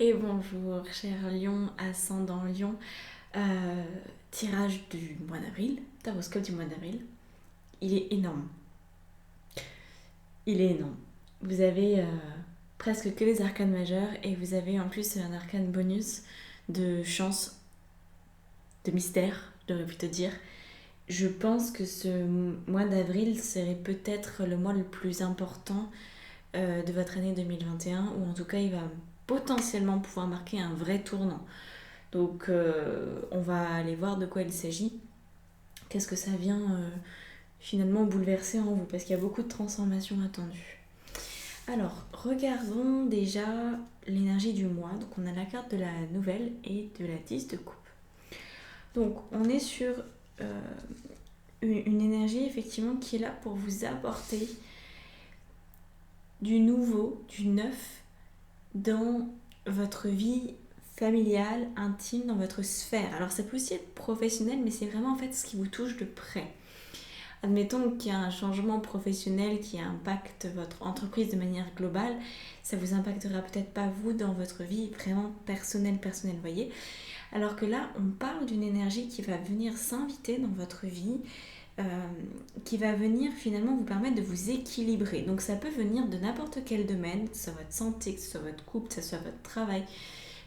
Et bonjour, cher Lion, ascendant Lion. Tirage du mois d'avril, taroscope du mois d'avril. Il est énorme. Il est énorme. Vous avez presque que les arcanes majeures et vous avez en plus un arcane bonus de chance, de mystère, je devrais plutôt dire. Je pense que ce mois d'avril serait peut-être le mois le plus important de votre année 2021, ou en tout cas il va potentiellement pouvoir marquer un vrai tournant. Donc on va aller voir de quoi il s'agit. Qu'est-ce que ça vient finalement bouleverser en vous, parce qu'il y a beaucoup de transformations attendues. Alors, regardons déjà l'énergie du mois. Donc on a la carte de la nouvelle et de la 10 de coupe. Donc on est sur une énergie effectivement qui est là pour vous apporter du nouveau, du neuf dans votre vie familiale, intime, dans votre sphère. Alors ça peut aussi être professionnel, mais c'est vraiment en fait ce qui vous touche de près. Admettons qu'il y a un changement professionnel qui impacte votre entreprise de manière globale, ça vous impactera peut-être pas vous dans votre vie vraiment personnelle, voyez. Alors que là, on parle d'une énergie qui va venir s'inviter dans votre vie, qui va venir finalement vous permettre de vous équilibrer. Donc ça peut venir de n'importe quel domaine, que ce soit votre santé, que ce soit votre couple, que ce soit votre travail,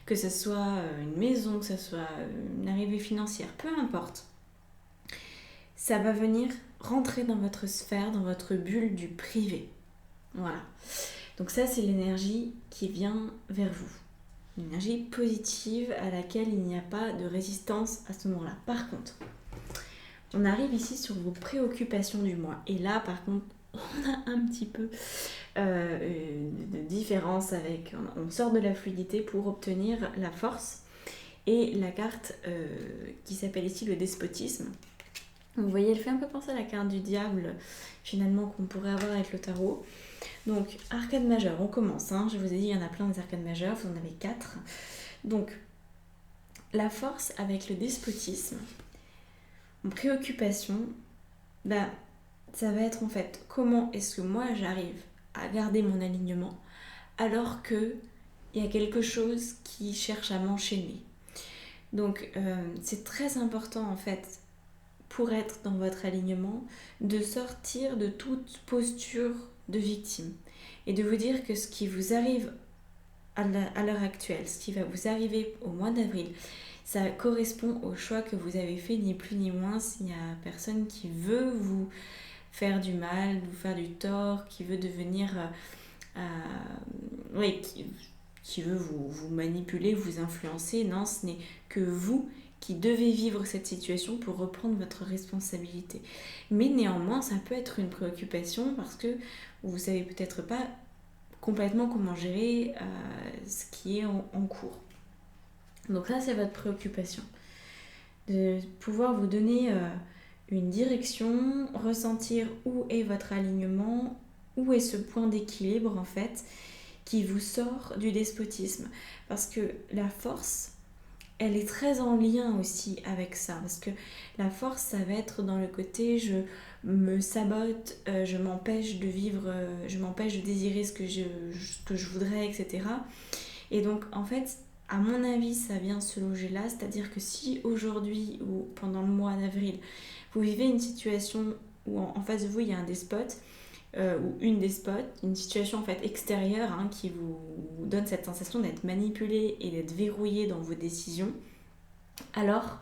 que ce soit une maison, que ce soit une arrivée financière, peu importe. Ça va venir rentrer dans votre sphère, dans votre bulle du privé. Voilà. Donc ça, c'est l'énergie qui vient vers vous. Une énergie positive à laquelle il n'y a pas de résistance à ce moment-là. Par contre, on arrive ici sur vos préoccupations du mois. Et là, par contre, on a un petit peu de différence avec... On sort de la fluidité pour obtenir la force et la carte qui s'appelle ici le despotisme. Vous voyez, elle fait un peu penser à la carte du diable, finalement, qu'on pourrait avoir avec le tarot. Donc, arcane majeure, on commence. Je vous ai dit, il y en a plein des arcanes majeures, vous en avez 4. Donc, la force avec le despotisme, en préoccupation, ça va être en fait, comment est-ce que moi j'arrive à garder mon alignement alors qu'il y a quelque chose qui cherche à m'enchaîner. Donc, c'est très important en fait, pour être dans votre alignement, de sortir de toute posture de victime et de vous dire que ce qui vous arrive à l'heure actuelle, ce qui va vous arriver au mois d'avril, ça correspond au choix que vous avez fait, ni plus ni moins. S'il n'y a personne qui veut vous faire du mal, vous faire du tort, qui veut devenir... qui veut vous manipuler, vous influencer, non, ce n'est que vous qui devez vivre cette situation pour reprendre votre responsabilité. Mais néanmoins, ça peut être une préoccupation parce que vous ne savez peut-être pas complètement comment gérer ce qui est en cours. Donc là, c'est votre préoccupation. De pouvoir vous donner une direction, ressentir où est votre alignement, où est ce point d'équilibre en fait, qui vous sort du despotisme. Parce que la force, elle est très en lien aussi avec ça, parce que la force, ça va être dans le côté je me sabote, je m'empêche de vivre, je m'empêche de désirer ce que je voudrais, etc. Et donc en fait, à mon avis, ça vient se loger là, c'est-à-dire que si aujourd'hui ou pendant le mois d'avril, vous vivez une situation où en face de vous il y a un despote, ou une despote, une situation en fait extérieure qui vous donne cette sensation d'être manipulé et d'être verrouillé dans vos décisions, alors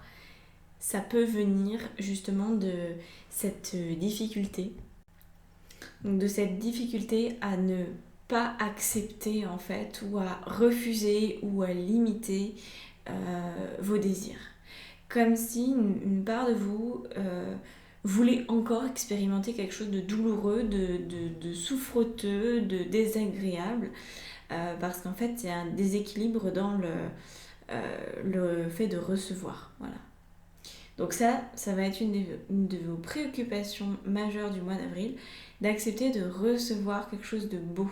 ça peut venir justement de cette difficulté. Donc de cette difficulté à ne pas accepter en fait, ou à refuser ou à limiter vos désirs. Comme si une part de vous voulait encore expérimenter quelque chose de douloureux, de souffreteux, de désagréable, parce qu'en fait il y a un déséquilibre dans le fait de recevoir. Voilà. Donc ça va être une de vos préoccupations majeures du mois d'avril, d'accepter de recevoir quelque chose de beau.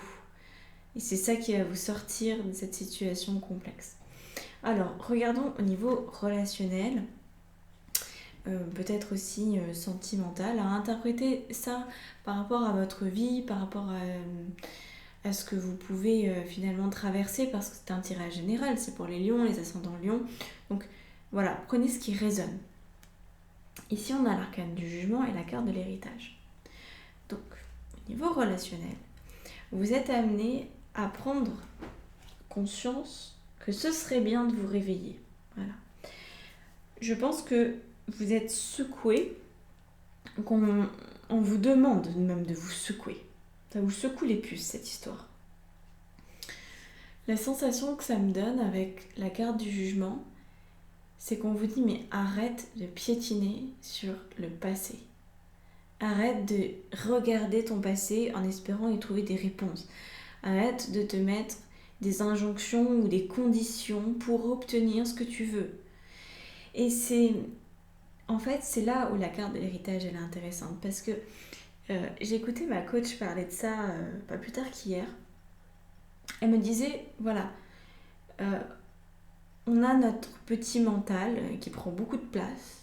Et c'est ça qui va vous sortir de cette situation complexe. Alors, regardons au niveau relationnel, peut-être aussi sentimental, à interpréter ça par rapport à votre vie, par rapport à ce que vous pouvez finalement traverser, parce que c'est un tirage général, c'est pour les lions, les ascendants lions. Donc voilà, prenez ce qui résonne. Ici, on a l'arcane du jugement et la carte de l'héritage. Donc, au niveau relationnel, vous êtes amené à prendre conscience que ce serait bien de vous réveiller. Voilà. Je pense que vous êtes secoué, qu'on vous demande même de vous secouer. Ça vous secoue les puces, cette histoire. La sensation que ça me donne avec la carte du jugement, c'est qu'on vous dit mais arrête de piétiner sur le passé. Arrête de regarder ton passé en espérant y trouver des réponses. Arrête de te mettre des injonctions ou des conditions pour obtenir ce que tu veux. Et en fait, c'est là où la carte de l'héritage elle est intéressante, parce que j'ai écouté ma coach parler de ça pas plus tard qu'hier. Elle me disait, voilà, on a notre petit mental qui prend beaucoup de place,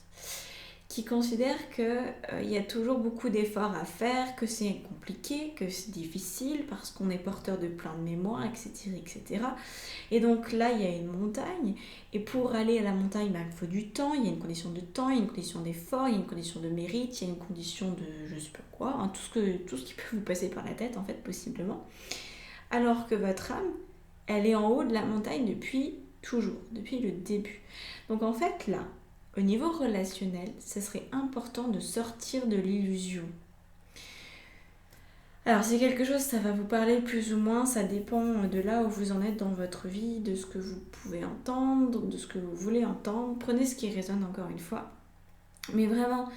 qui considère qu'il y a toujours beaucoup d'efforts à faire, que c'est compliqué, que c'est difficile parce qu'on est porteur de plein de mémoires, etc., etc. Et donc là, il y a une montagne, et pour aller à la montagne, il faut du temps, il y a une condition de temps, il y a une condition d'effort, il y a une condition de mérite, il y a une condition de je sais pas quoi, hein, tout ce qui peut vous passer par la tête, en fait, possiblement. Alors que votre âme, elle est en haut de la montagne depuis toujours, depuis le début. Donc en fait, là, au niveau relationnel, ce serait important de sortir de l'illusion. Alors c'est quelque chose, ça va vous parler plus ou moins, ça dépend de là où vous en êtes dans votre vie, de ce que vous pouvez entendre, de ce que vous voulez entendre. Prenez ce qui résonne encore une fois. Mais vraiment,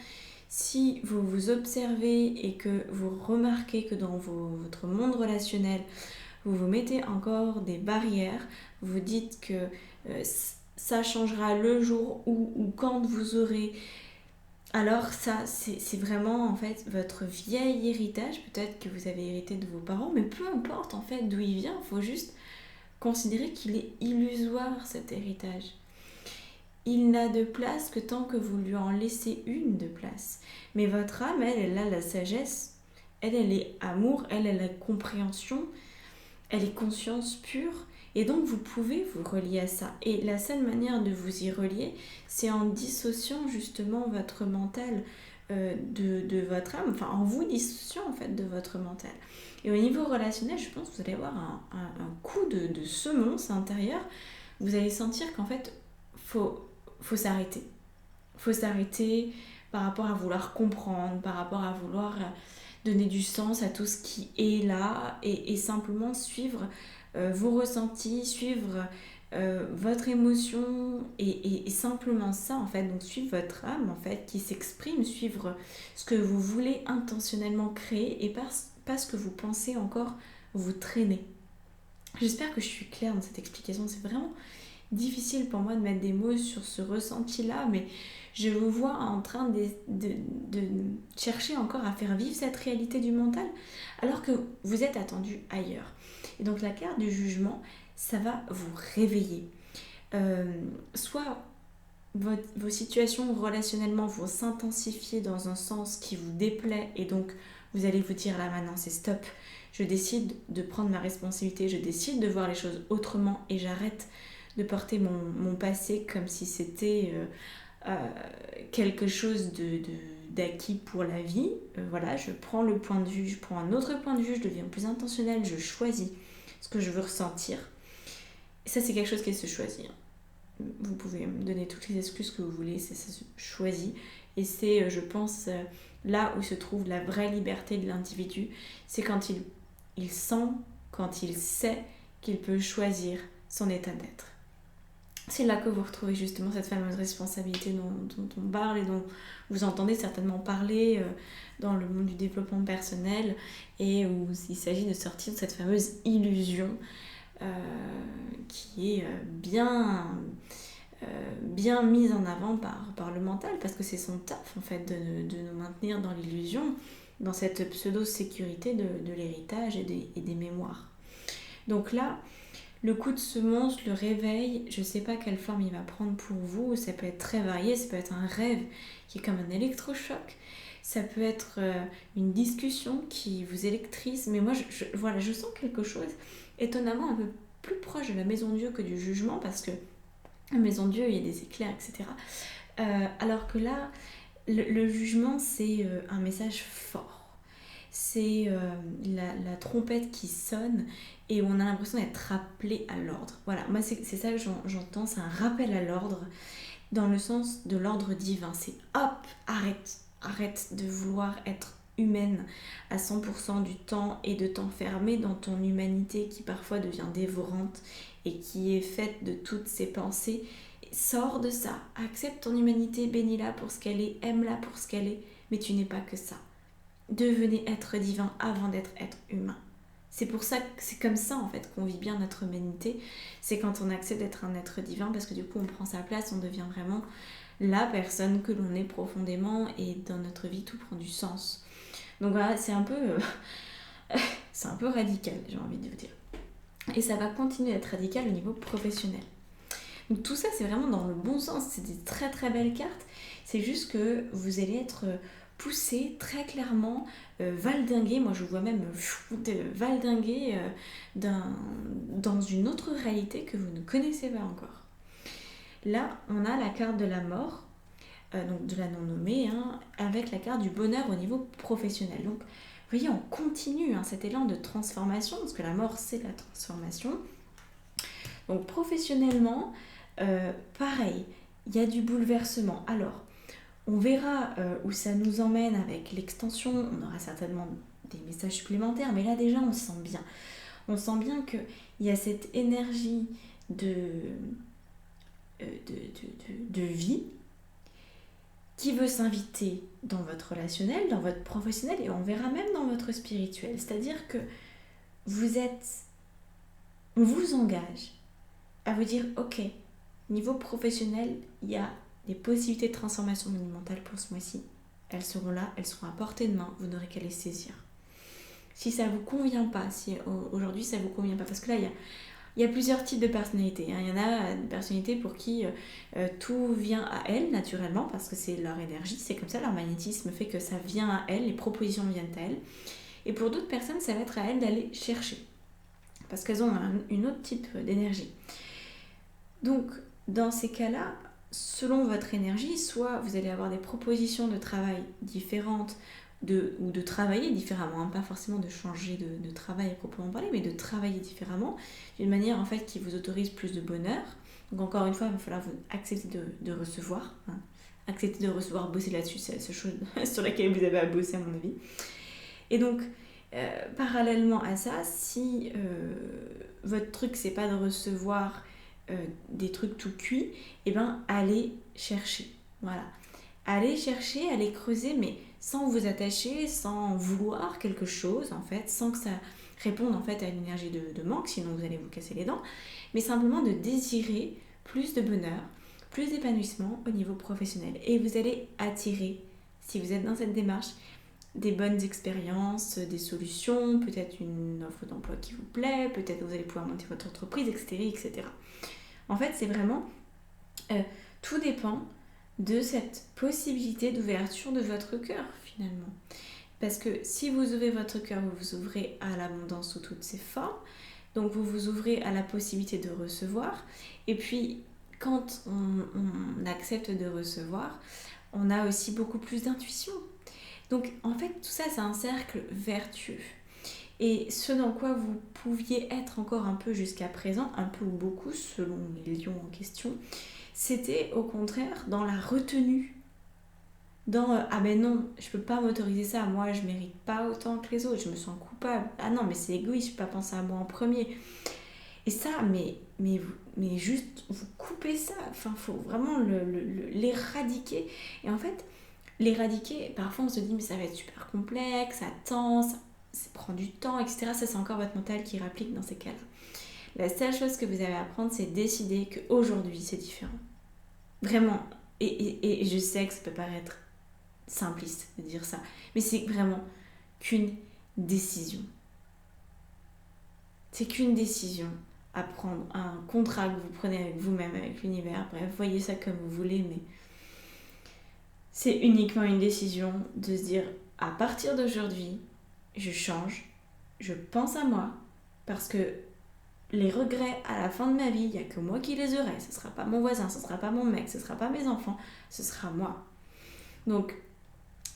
si vous vous observez et que vous remarquez que dans votre monde relationnel, vous vous mettez encore des barrières, vous dites que ça changera le jour ou quand vous aurez... Alors ça, c'est vraiment en fait votre vieil héritage, peut-être que vous avez hérité de vos parents, mais peu importe en fait d'où il vient, il faut juste considérer qu'il est illusoire cet héritage. Il n'a de place que tant que vous lui en laissez une de place. Mais votre âme, elle a la sagesse, elle est amour, elle a la compréhension, elle est conscience pure, et donc vous pouvez vous relier à ça. Et la seule manière de vous y relier, c'est en dissociant justement votre mental de votre âme, enfin en vous dissociant en fait de votre mental. Et au niveau relationnel, je pense que vous allez avoir un coup de semonce intérieure. Vous allez sentir qu'en fait, faut s'arrêter. Faut s'arrêter par rapport à vouloir comprendre, par rapport à vouloir donner du sens à tout ce qui est là et simplement suivre vos ressentis, suivre votre émotion et simplement ça en fait, donc suivre votre âme en fait qui s'exprime, suivre ce que vous voulez intentionnellement créer et pas ce que vous pensez encore vous traîner. J'espère que je suis claire dans cette explication, c'est vraiment difficile pour moi de mettre des mots sur ce ressenti-là, mais je vous vois en train de chercher encore à faire vivre cette réalité du mental, alors que vous êtes attendu ailleurs. Et donc la carte du jugement, ça va vous réveiller. Soit vos situations relationnellement vont s'intensifier dans un sens qui vous déplaît, et donc vous allez vous dire là maintenant c'est stop, je décide de prendre ma responsabilité, je décide de voir les choses autrement et j'arrête de porter mon passé comme si c'était quelque chose d'acquis pour la vie. Voilà, je prends le point de vue, je prends un autre point de vue, je deviens plus intentionnelle, je choisis ce que je veux ressentir. Et ça, c'est quelque chose qui se choisit. Vous pouvez me donner toutes les excuses que vous voulez, ça se choisit. Et c'est, je pense, là où se trouve la vraie liberté de l'individu, c'est quand il sent, quand il sait qu'il peut choisir son état d'être. C'est là que vous retrouvez justement cette fameuse responsabilité dont on parle et dont vous entendez certainement parler dans le monde du développement personnel, et où il s'agit de sortir de cette fameuse illusion qui est bien mise en avant par le mental, parce que c'est son taf en fait de nous maintenir dans l'illusion, dans cette pseudo-sécurité de l'héritage et des mémoires. Donc là, le coup de semonce, le réveil, je ne sais pas quelle forme il va prendre pour vous, ça peut être très varié, ça peut être un rêve qui est comme un électrochoc, Ça peut être une discussion qui vous électrise. Mais moi, voilà, je sens quelque chose étonnamment un peu plus proche de la maison de Dieu que du jugement, parce que la maison de Dieu, il y a des éclairs, etc. Alors que là, le jugement, c'est un message fort. C'est la trompette qui sonne et on a l'impression d'être rappelé à l'ordre. Voilà, moi c'est ça que j'entends, c'est un rappel à l'ordre dans le sens de l'ordre divin. C'est hop, arrête de vouloir être humaine à 100% du temps et de t'enfermer dans ton humanité qui parfois devient dévorante et qui est faite de toutes ces pensées. Sors de ça, accepte ton humanité, bénis-la pour ce qu'elle est, aime-la pour ce qu'elle est, mais tu n'es pas que ça. Devenez être divin avant d'être être humain. C'est pour ça que c'est comme ça en fait qu'on vit bien notre humanité. C'est quand on accepte d'être un être divin, parce que du coup on prend sa place, on devient vraiment la personne que l'on est profondément et dans notre vie tout prend du sens. Donc voilà, c'est un peu radical, j'ai envie de vous dire. Et ça va continuer d'être radical au niveau professionnel. Donc tout ça c'est vraiment dans le bon sens, c'est des très très belles cartes. C'est juste que vous allez être poussé très clairement, valdinguer, moi je vois même valdinguer dans une autre réalité que vous ne connaissez pas encore. Là on a la carte de la mort, donc de la non-nommée, avec la carte du bonheur au niveau professionnel. Donc vous voyez, on continue cet élan de transformation, parce que la mort c'est la transformation. Donc professionnellement, pareil, il y a du bouleversement. Alors, on verra où ça nous emmène avec l'extension, on aura certainement des messages supplémentaires, mais là déjà on se sent bien. On sent bien qu'il y a cette énergie de vie qui veut s'inviter dans votre relationnel, dans votre professionnel, et on verra même dans votre spirituel. C'est-à-dire que on vous engage à vous dire, ok, niveau professionnel, il y a des possibilités de transformation monumentale pour ce mois-ci. Elles seront là, elles seront à portée de main, vous n'aurez qu'à les saisir. Si ça ne vous convient pas, si aujourd'hui ça ne vous convient pas, parce que là il y a plusieurs types de personnalités. Il y en a des personnalités pour qui tout vient à elles naturellement, parce que c'est leur énergie, c'est comme ça, leur magnétisme fait que ça vient à elles, les propositions viennent à elles. Et pour d'autres personnes, ça va être à elles d'aller chercher, parce qu'elles ont une autre type d'énergie. Donc, dans ces cas-là, selon votre énergie, soit vous allez avoir des propositions de travail différentes ou de travailler différemment, pas forcément de changer de travail à proprement parler, mais de travailler différemment, d'une manière en fait qui vous autorise plus de bonheur. Donc encore une fois, il va falloir vous accepter de recevoir, accepter de recevoir, bosser là-dessus, c'est la chose sur laquelle vous avez à bosser à mon avis. Et donc, parallèlement à ça, si votre truc c'est pas de recevoir des trucs tout cuits, et ben allez chercher. Voilà. Allez chercher, allez creuser, mais sans vous attacher, sans vouloir quelque chose, en fait, sans que ça réponde en fait à une énergie de manque, sinon vous allez vous casser les dents, mais simplement de désirer plus de bonheur, plus d'épanouissement au niveau professionnel. Et vous allez attirer, si vous êtes dans cette démarche, des bonnes expériences, des solutions, peut-être une offre d'emploi qui vous plaît, peut-être que vous allez pouvoir monter votre entreprise, etc. etc. En fait, c'est vraiment... tout dépend de cette possibilité d'ouverture de votre cœur, finalement. Parce que si vous ouvrez votre cœur, vous vous ouvrez à l'abondance sous toutes ses formes. Donc, vous vous ouvrez à la possibilité de recevoir. Et puis, quand on accepte de recevoir, on a aussi beaucoup plus d'intuition. Donc, en fait, tout ça, c'est un cercle vertueux. Et ce dans quoi vous pouviez être encore un peu jusqu'à présent, un peu ou beaucoup selon les lions en question, c'était au contraire dans la retenue. Dans ah ben non, je peux pas m'autoriser ça, moi je mérite pas autant que les autres, je me sens coupable. Ah non, mais c'est égoïste, je peux pas penser à moi en premier. Et ça, mais juste vous coupez ça, enfin faut vraiment l'éradiquer. Et en fait, l'éradiquer, parfois on se dit mais ça va être super complexe, ça tend, ça prend du temps, etc. Ça c'est encore votre mental qui réplique dans ces cas-là. La seule chose que vous avez à apprendre, c'est décider qu'aujourd'hui c'est différent. Vraiment. Et je sais que ça peut paraître simpliste de dire ça, mais c'est vraiment qu'une décision. C'est qu'une décision à prendre, un contrat que vous prenez avec vous-même, avec l'univers, bref, voyez ça comme vous voulez, mais C'est uniquement une décision de se dire, à partir d'aujourd'hui, je change, je pense à moi, parce que les regrets à la fin de ma vie, il n'y a que moi qui les aurai. Ce ne sera pas mon voisin, ce ne sera pas mon mec, ce ne sera pas mes enfants, ce sera moi. Donc,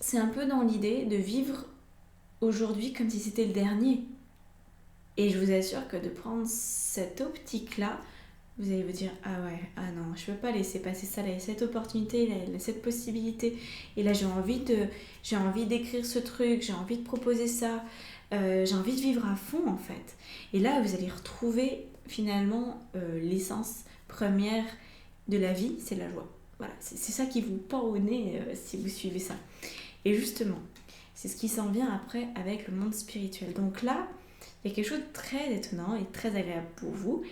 c'est un peu dans l'idée de vivre aujourd'hui comme si c'était le dernier. Et je vous assure que de prendre cette optique-là, vous allez vous dire, ah ouais, ah non, je ne peux pas laisser passer ça, là, cette opportunité, là, cette possibilité. Et là, j'ai envie d'écrire ce truc, j'ai envie de proposer ça, j'ai envie de vivre à fond en fait. Et là, vous allez retrouver finalement l'essence première de la vie, c'est la joie. Voilà, c'est ça qui vous pend au nez si vous suivez ça. Et justement, c'est ce qui s'en vient après avec le monde spirituel. Donc là, il y a quelque chose de très étonnant et très agréable pour vous,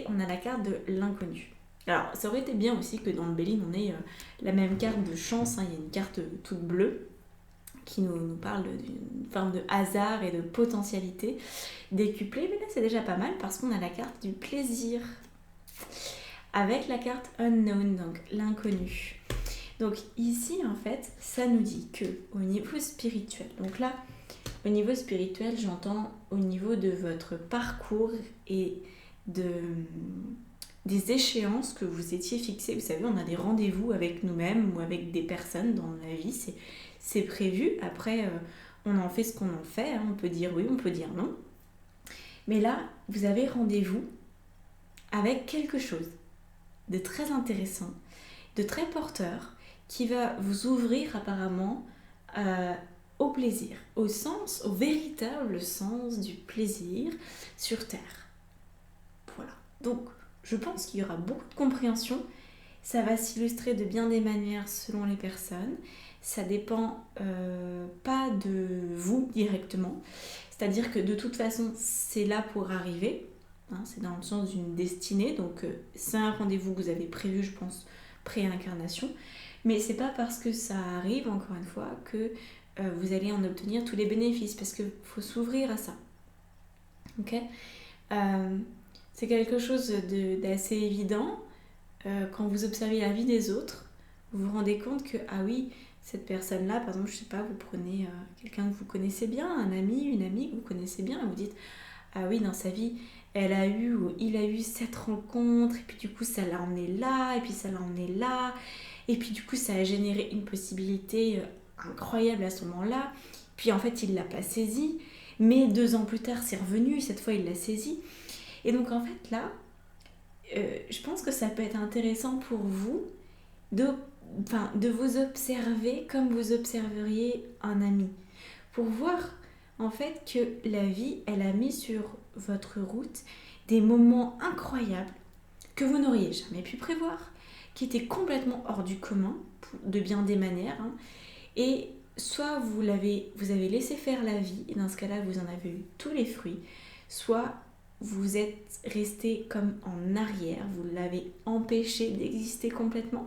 on a la carte de l'inconnu. Alors, ça aurait été bien aussi que dans le Béline, on ait la même carte de chance, hein. Il y a une carte toute bleue qui nous parle d'une forme de hasard et de potentialité décuplée, mais là c'est déjà pas mal parce qu'on a la carte du plaisir avec la carte unknown, donc l'inconnu. Donc ici en fait, ça nous dit que au niveau spirituel, donc là, au niveau spirituel, j'entends au niveau de votre parcours et des échéances que vous étiez fixées. Vous savez, on a des rendez-vous avec nous-mêmes ou avec des personnes dans la vie, c'est prévu. Après, on en fait ce qu'on en fait, hein. On peut dire oui, on peut dire non. Mais là, vous avez rendez-vous avec quelque chose de très intéressant, de très porteur, qui va vous ouvrir apparemment au plaisir, au véritable sens du plaisir sur Terre. Voilà. Donc, je pense qu'il y aura beaucoup de compréhension. Ça va s'illustrer de bien des manières selon les personnes. Ça dépend pas de vous directement. C'est-à-dire que de toute façon, c'est là pour arriver. Hein, c'est dans le sens d'une destinée. Donc, c'est un rendez-vous que vous avez prévu, je pense, pré-incarnation. Mais c'est pas parce que ça arrive, encore une fois, que vous allez en obtenir tous les bénéfices. Parce qu'il faut s'ouvrir à ça. Ok ? C'est quelque chose d'assez évident. Quand vous observez la vie des autres, vous vous rendez compte que, ah oui, cette personne-là, par exemple, je sais pas, vous prenez quelqu'un que vous connaissez bien, un ami, une amie que vous connaissez bien, et vous dites, ah oui, dans sa vie, elle a eu ou il a eu cette rencontre, et puis du coup, ça l'a emmené là, et puis ça l'a emmené là, et puis du coup, ça a généré une possibilité incroyable à ce moment-là, puis en fait, il l'a pas saisi, mais 2 ans plus tard, c'est revenu, cette fois, il l'a saisi. Et donc, en fait, là, je pense que ça peut être intéressant pour vous de vous observer comme vous observeriez un ami. Pour voir, en fait, que la vie, elle a mis sur votre route des moments incroyables que vous n'auriez jamais pu prévoir, qui étaient complètement hors du commun, de bien des manières, hein. Et soit vous avez laissé faire la vie, et dans ce cas-là, vous en avez eu tous les fruits, soit vous êtes resté comme en arrière, vous l'avez empêché d'exister complètement.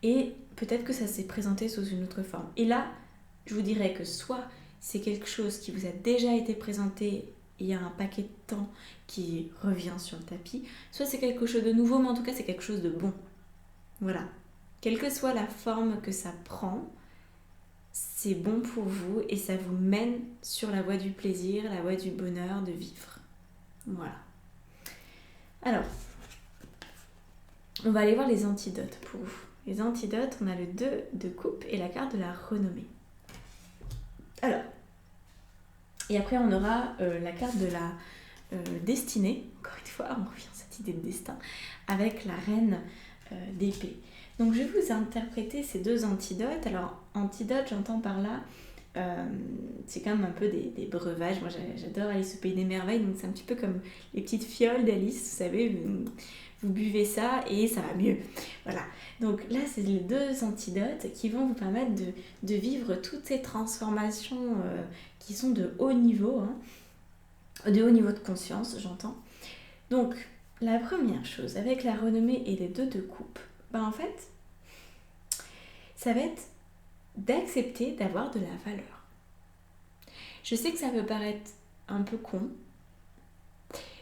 Et peut-être que ça s'est présenté sous une autre forme. Et là, je vous dirais que soit c'est quelque chose qui vous a déjà été présenté il y a un paquet de temps qui revient sur le tapis, soit c'est quelque chose de nouveau, mais en tout cas c'est quelque chose de bon. Voilà. Quelle que soit la forme que ça prend, c'est bon pour vous et ça vous mène sur la voie du plaisir, la voie du bonheur de vivre. Voilà. Alors, on va aller voir les antidotes pour vous. Les antidotes, on a le 2 de coupe et la carte de la renommée. Alors, et après on aura la carte de la destinée. Encore une fois, on revient à cette idée de destin avec la reine d'épée. Donc je vais vous interpréter ces 2 antidotes. Alors, antidote, j'entends par là, c'est quand même un peu des breuvages. Moi j'adore Alice au Pays des Merveilles, donc c'est un petit peu comme les petites fioles d'Alice, vous savez, vous buvez ça et ça va mieux. Voilà, donc là c'est les 2 antidotes qui vont vous permettre de vivre toutes ces transformations qui sont de haut niveau, hein, de haut niveau de conscience, j'entends. Donc la première chose avec la renommée et les 2 de coupe, en fait ça va être d'accepter d'avoir de la valeur. Je sais que ça peut paraître un peu con,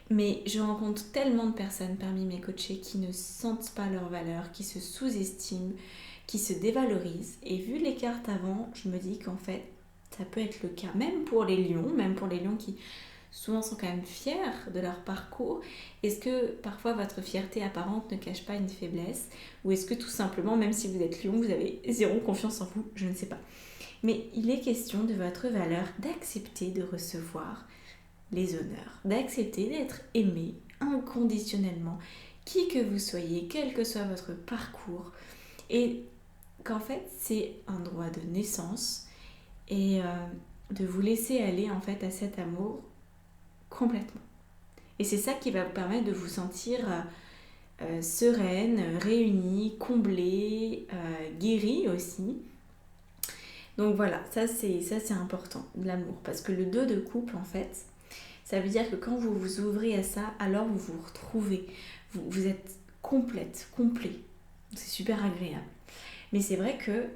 mais je rencontre tellement de personnes parmi mes coachés qui ne sentent pas leur valeur, qui se sous-estiment, qui se dévalorisent. Et vu les cartes avant, je me dis qu'en fait, ça peut être le cas, même pour les lions qui souvent sont quand même fiers de leur parcours. Est-ce que parfois votre fierté apparente ne cache pas une faiblesse? Ou est-ce que tout simplement, même si vous êtes lion, vous avez zéro confiance en vous? Je ne sais pas. Mais il est question de votre valeur d'accepter de recevoir les honneurs, d'accepter d'être aimé inconditionnellement, qui que vous soyez, quel que soit votre parcours, et qu'en fait c'est un droit de naissance et de vous laisser aller en fait à cet amour complètement. Et c'est ça qui va vous permettre de vous sentir sereine, réunie, comblée, guérie aussi. Donc voilà, ça c'est important, l'amour. Parce que le 2 de couple, en fait, ça veut dire que quand vous vous ouvrez à ça, alors vous vous retrouvez. Vous êtes complète, complet. C'est super agréable. Mais c'est vrai que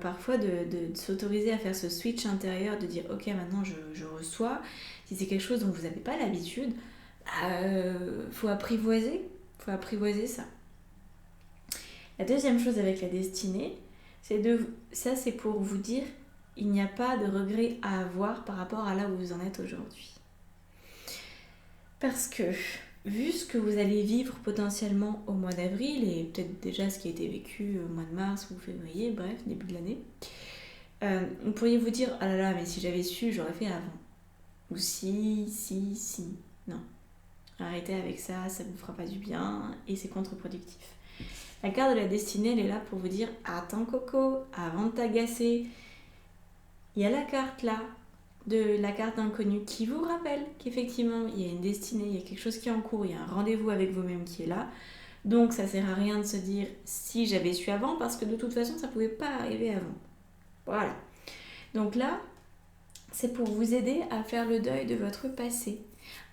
parfois de s'autoriser à faire ce switch intérieur, de dire ok maintenant je reçois, si c'est quelque chose dont vous n'avez pas l'habitude, faut apprivoiser ça. La deuxième chose avec la destinée, c'est pour vous dire il n'y a pas de regret à avoir par rapport à là où vous en êtes aujourd'hui. Parce que vu ce que vous allez vivre potentiellement au mois d'avril et peut-être déjà ce qui a été vécu au mois de mars ou février, bref, début de l'année, vous pourriez vous dire ah là là, mais si j'avais su, j'aurais fait avant. Ou si. Non. Arrêtez avec ça, ça ne vous fera pas du bien et c'est contre-productif. La carte de la destinée, elle est là pour vous dire attends Coco, avant de t'agacer, il y a la carte là, de la carte d'inconnu qui vous rappelle qu'effectivement il y a une destinée, il y a quelque chose qui est en cours, il y a un rendez-vous avec vous-même qui est là. Donc ça sert à rien de se dire si j'avais su avant parce que de toute façon ça pouvait pas arriver avant. Voilà. Donc là, c'est pour vous aider à faire le deuil de votre passé,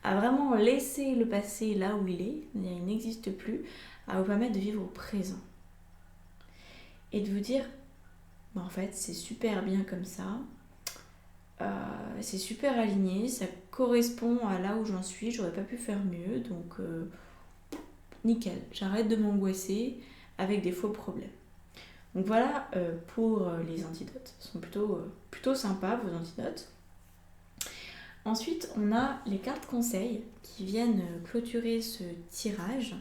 à vraiment laisser le passé là où il est, c'est-à-dire il n'existe plus, à vous permettre de vivre au présent. Et de vous dire, en fait c'est super bien comme ça, c'est super aligné, ça correspond à là où j'en suis, j'aurais pas pu faire mieux, donc nickel, j'arrête de m'angoisser avec des faux problèmes. Donc voilà pour les antidotes, ce sont plutôt sympas vos antidotes. Ensuite, on a les cartes conseils qui viennent clôturer ce tirage.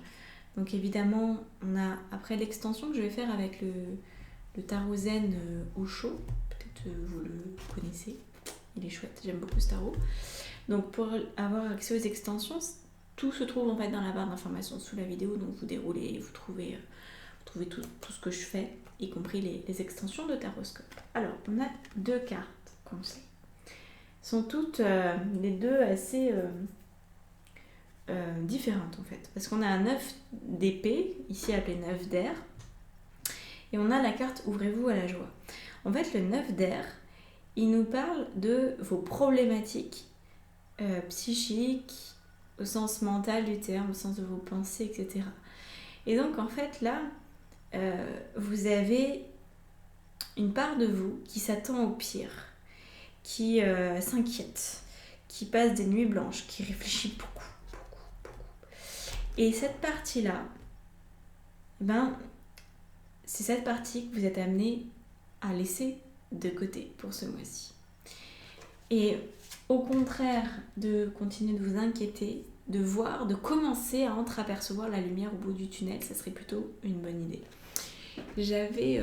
Donc évidemment, on a après l'extension que je vais faire avec le tarot zen Osho, peut-être vous le connaissez, il est chouette, j'aime beaucoup ce tarot. Donc pour avoir accès aux extensions, tout se trouve en fait dans la barre d'informations sous la vidéo, donc vous déroulez, vous trouvez tout ce que je fais, y compris les extensions de Taroscope. Alors, on a 2 cartes conseils. Sont toutes les deux assez différentes en fait. Parce qu'on a un 9 d'épée, ici appelé 9 d'air, et on a la carte Ouvrez-vous à la joie. En fait, le 9 d'air, il nous parle de vos problématiques psychiques, au sens mental du terme, au sens de vos pensées, etc. Et donc en fait là, vous avez une part de vous qui s'attend au pire, qui s'inquiète, qui passe des nuits blanches, qui réfléchit beaucoup. Et cette partie-là, c'est cette partie que vous êtes amené à laisser de côté pour ce mois-ci. Et au contraire de continuer de vous inquiéter, de commencer à entreapercevoir la lumière au bout du tunnel, ça serait plutôt une bonne idée. J'avais...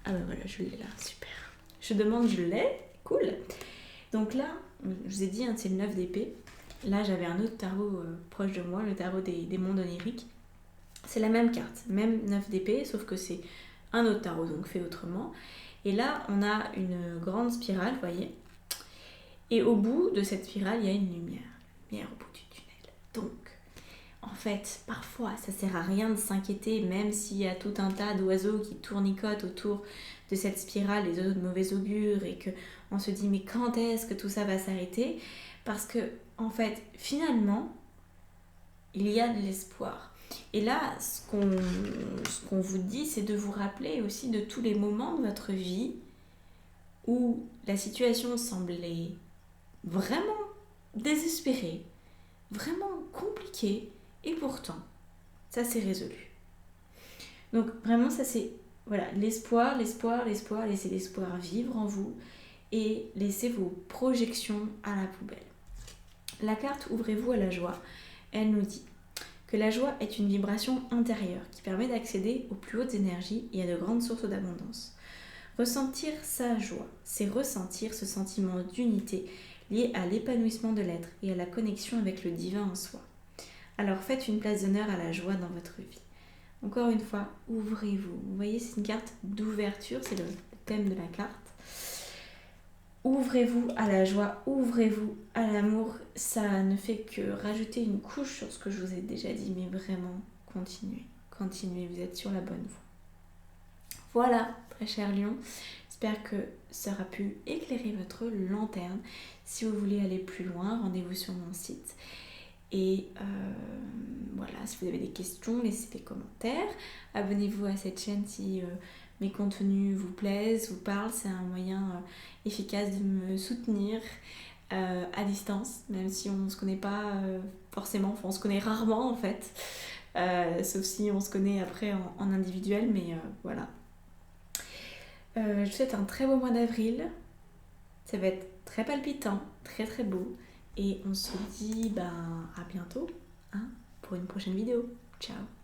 Ah ben voilà, je l'ai là, super. Je demande, je l'ai, cool. Donc là, je vous ai dit, c'est le 9 d'épée. Là, j'avais un autre tarot proche de moi, le tarot des mondes oniriques. C'est la même carte, même 9 d'épée, sauf que c'est un autre tarot, donc fait autrement. Et là, on a une grande spirale, vous voyez. Et au bout de cette spirale, il y a une lumière au bout du tunnel. Donc, en fait, parfois, ça sert à rien de s'inquiéter, même s'il y a tout un tas d'oiseaux qui tournicotent autour de cette spirale, les oiseaux de mauvais augure, et qu'on se dit, mais quand est-ce que tout ça va s'arrêter? Parce que, en fait, finalement, il y a de l'espoir. Et là, ce qu'on vous dit, c'est de vous rappeler aussi de tous les moments de votre vie où la situation semblait vraiment désespérée, vraiment compliquée, et pourtant, ça s'est résolu. Donc vraiment, ça c'est voilà, l'espoir, laissez l'espoir vivre en vous et laissez vos projections à la poubelle. La carte Ouvrez-vous à la joie, elle nous dit que la joie est une vibration intérieure qui permet d'accéder aux plus hautes énergies et à de grandes sources d'abondance. Ressentir sa joie, c'est ressentir ce sentiment d'unité lié à l'épanouissement de l'être et à la connexion avec le divin en soi. Alors faites une place d'honneur à la joie dans votre vie. Encore une fois, ouvrez-vous. Vous voyez, c'est une carte d'ouverture, c'est le thème de la carte. Ouvrez-vous à la joie, ouvrez-vous à l'amour. Ça ne fait que rajouter une couche sur ce que je vous ai déjà dit, mais vraiment, continuez, vous êtes sur la bonne voie. Voilà, très cher Lion, j'espère que ça aura pu éclairer votre lanterne. Si vous voulez aller plus loin, rendez-vous sur mon site. Et voilà, si vous avez des questions, laissez des commentaires. Abonnez-vous à cette chaîne si mes contenus vous plaisent, vous parlent. C'est un moyen efficace de me soutenir à distance, même si on ne se connaît pas forcément, enfin on se connaît rarement en fait. Sauf si on se connaît après en individuel, mais voilà. Je vous souhaite un très beau mois d'avril. Ça va être très palpitant, très très beau. Et on se dit à bientôt pour une prochaine vidéo. Ciao!